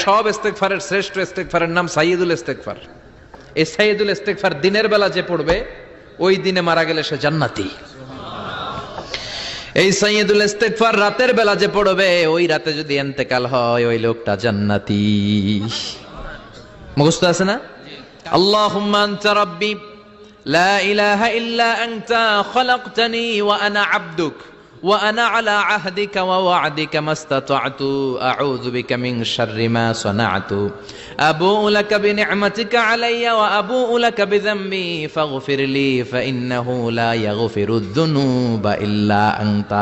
সব ইস্তেগফারের শ্রেষ্ঠ ইস্তেগফারের নাম সাইয়্যিদুল ইস্তেগফার। এই সাইয়্যিদুল ইস্তেগফার দিনের বেলা যে পড়বে ওই দিনে মারা গেলে সে জান্নাতি। এই সাইয়্যিদুল ইস্তেগফার রাতের বেলা যে পড়বে ওই রাতে যদি ইন্তেকাল হয় ওই লোকটা জান্নাতি। মুখস্থ আছে না? আল্লাহুম্মা আনতা রাব্বি লা ইলাহা ইল্লা আনতা খলাকতানি ওয়া আনা আবদুক ওয়া আনা আলা আহদিকা ওয়া ওয়া'দিকা মাস্তাতা'তু আউযু বিকা মিন শাররি মা সানা'তু আবু'ু লাকা বিনি'মাতিকা আলাইয়া ওয়া আবু'ু লাকা বিযামবি ফাগফিরলি ফা ইন্নাহু লা ইয়াগফিরুয যুনুবা ইল্লা আনতা।